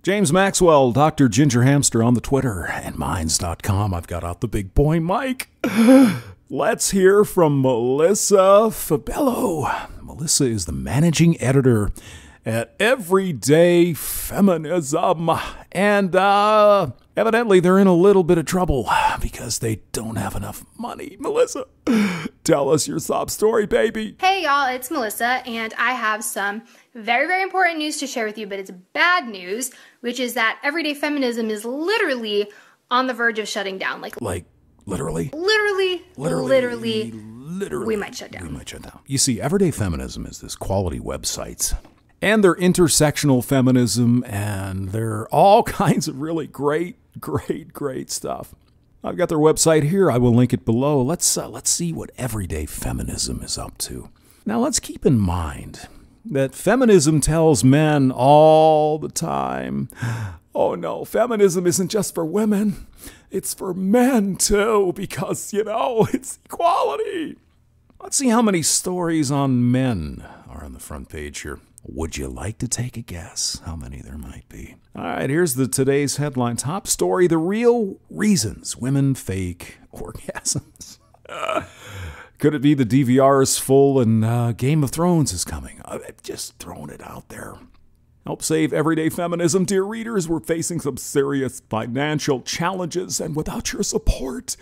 James Maxwell, Dr. Ginger Hamster on the Twitter, and Minds.com. I've got out the big boy mic. Let's hear from Melissa Fabello. Melissa is the managing editor at Everyday Feminism. And evidently they're in a little bit of trouble because they don't have enough money. Melissa, tell us your sob story, baby. Hey y'all, it's Melissa, and I have some very, very important news to share with you, but it's bad news, which is that Everyday Feminism is literally on the verge of shutting down. Like literally? Literally, we might shut down. You see, Everyday Feminism is this quality website, and they're intersectional feminism, and they're all kinds of really great stuff. I've got their website here. I will link it below. Let's see what Everyday Feminism is up to. Now, let's keep in mind that feminism tells men all the time, oh no, feminism isn't just for women. It's for men too, because, it's equality. Let's see how many stories on men are on the front page here. Would you like to take a guess how many there might be? All right, here's today's headline. Top story, the real reasons women fake orgasms. Could it be the DVR is full and Game of Thrones is coming? I've just thrown it out there. Help save Everyday Feminism, dear readers. We're facing some serious financial challenges, and without your support,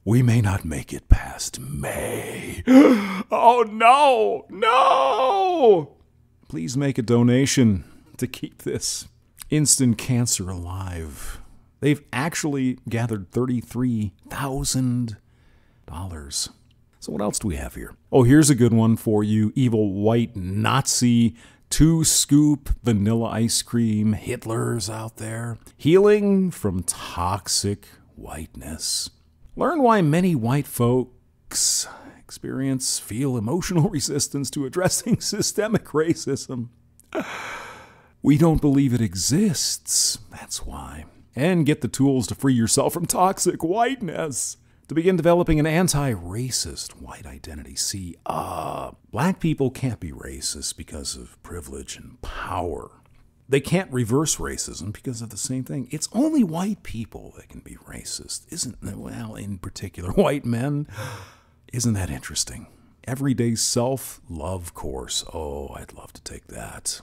we may not make it past May. Oh, no! Please make a donation to keep this instant cancer alive. They've actually gathered $33,000. So what else do we have here? Oh, here's a good one for you. Evil white Nazi 2-scoop vanilla ice cream. Hitler's out there. Healing from toxic whiteness. Learn why many white folks feel emotional resistance to addressing systemic racism. We don't believe it exists. That's why. And get the tools to free yourself from toxic whiteness. To begin developing an anti-racist white identity. See, black people can't be racist because of privilege and power. They can't reverse racism because of the same thing. It's only white people that can be racist, isn't it? Well, in particular, white men. Isn't that interesting? Everyday self-love course. Oh, I'd love to take that.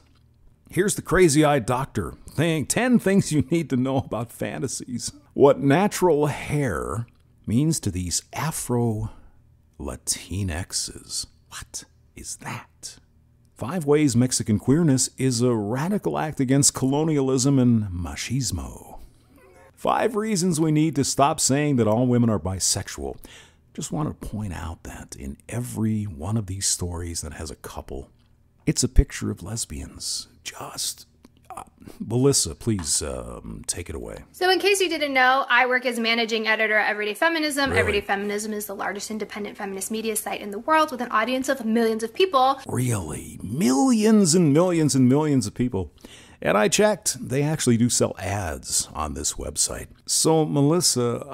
Here's the crazy-eyed doctor thing. 10 things you need to know about fantasies. What natural hair means to these Afro-Latinxes. What is that? 5 ways Mexican queerness is a radical act against colonialism and machismo. 5 reasons we need to stop saying that all women are bisexual. Just want to point out that in every one of these stories that has a couple, it's a picture of lesbians. Melissa, please take it away. So in case you didn't know, I work as managing editor at Everyday Feminism. Really? Everyday Feminism is the largest independent feminist media site in the world with an audience of millions of people. Really? Millions and millions and millions of people. And I checked. They actually do sell ads on this website. So, Melissa,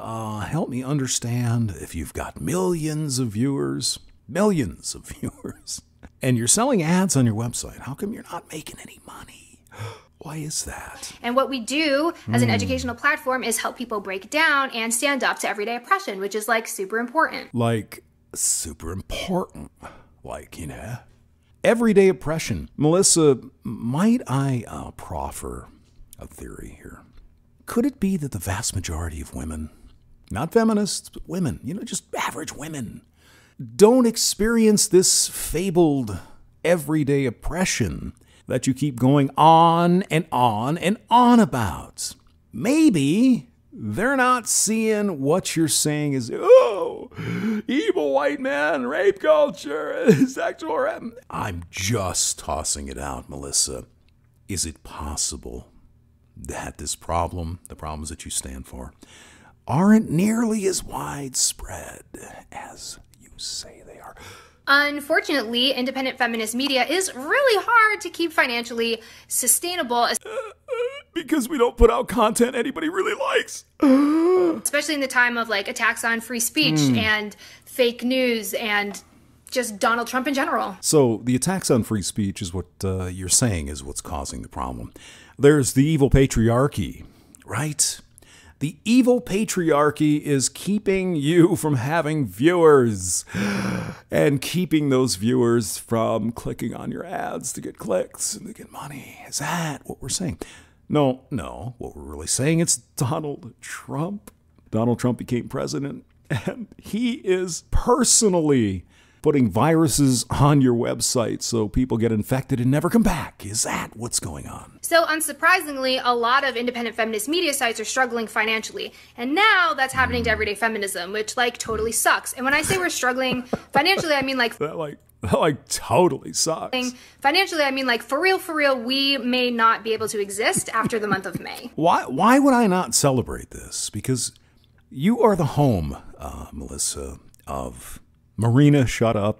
help me understand, if you've got millions of viewers, and you're selling ads on your website, how come you're not making any money? Why is that? And what we do as an educational platform is help people break down and stand up to everyday oppression, which is super important. Everyday oppression. Melissa, might I proffer a theory here? Could it be that the vast majority of women, not feminists, but women, just average women, don't experience this fabled everyday oppression that you keep going on and on and on about? Maybe they're not seeing what you're saying is, evil white men, rape culture, sexual. I'm just tossing it out, Melissa. Is it possible that the problems that you stand for, aren't nearly as widespread as you say they are? Unfortunately, independent feminist media is really hard to keep financially sustainable. Because we don't put out content anybody really likes. Especially in the time of attacks on free speech and fake news and just Donald Trump in general. So the attacks on free speech is what you're saying is what's causing the problem. There's the evil patriarchy, right? The evil patriarchy is keeping you from having viewers and keeping those viewers from clicking on your ads to get clicks and to get money. Is that what we're saying? No. What we're really saying, it's Donald Trump. Donald Trump became president, and he is personally putting viruses on your website so people get infected and never come back. Is that what's going on? So unsurprisingly, a lot of independent feminist media sites are struggling financially. And now that's happening to Everyday Feminism, which totally sucks. And when I say we're struggling financially, I mean That totally sucks. Financially, I mean for real, we may not be able to exist after the month of May. Why would I not celebrate this? Because you are the home, Melissa, of Marina Shutup,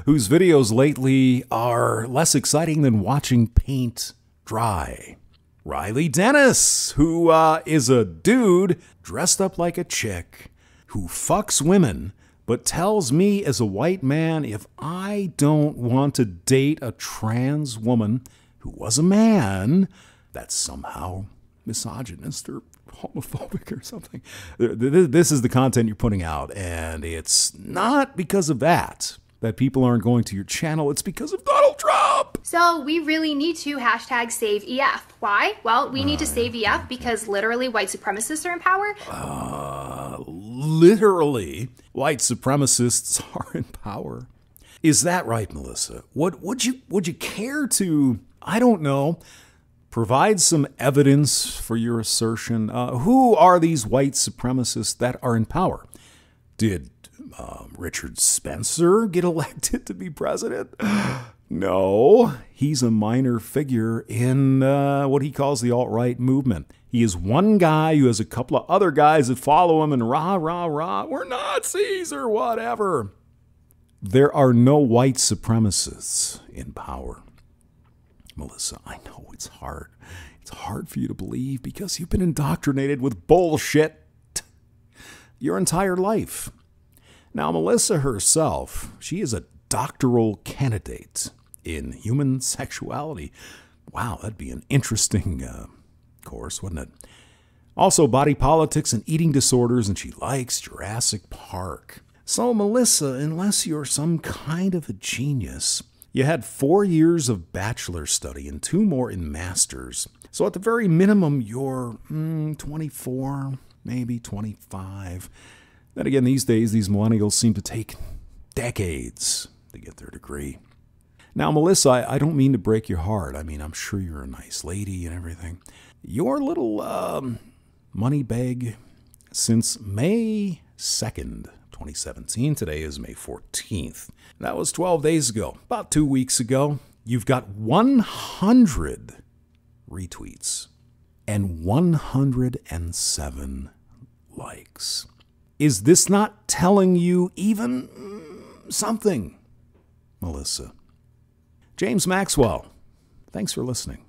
whose videos lately are less exciting than watching paint dry. Riley Dennis, who is a dude dressed up like a chick who fucks women, but tells me as a white man if I don't want to date a trans woman who was a man, that's somehow misogynist or homophobic or something. This is the content you're putting out, and it's not because of that people aren't going to your channel. It's because of Donald Trump. So we really need to save EF. Why? Well, we need to save EF because literally white supremacists are in power. Literally, white supremacists are in power. Is that right, Melissa? Would you care to, I don't know, provide some evidence for your assertion? Who are these white supremacists that are in power? Did Richard Spencer get elected to be president? No, he's a minor figure in what he calls the alt-right movement. He is one guy who has a couple of other guys that follow him and rah, we're Nazis or whatever. There are no white supremacists in power. Melissa, I know it's hard. It's hard for you to believe because you've been indoctrinated with bullshit your entire life. Now, Melissa herself, she is a doctoral candidate in human sexuality. Wow, that'd be an interesting course, wouldn't it? Also, body politics and eating disorders, and she likes Jurassic Park. So, Melissa, unless you're some kind of a genius, you had 4 years of bachelor study and 2 more in master's. So at the very minimum, you're 24, maybe 25. Then again, these days, these millennials seem to take decades to get their degree. Now, Melissa, I don't mean to break your heart. I mean, I'm sure you're a nice lady and everything. Your little money bag since May 2nd, 2017. Today is May 14th. That was 12 days ago, about 2 weeks ago. You've got 100 retweets and 107 likes. Is this not telling you even something, Melissa? James Maxwell, thanks for listening.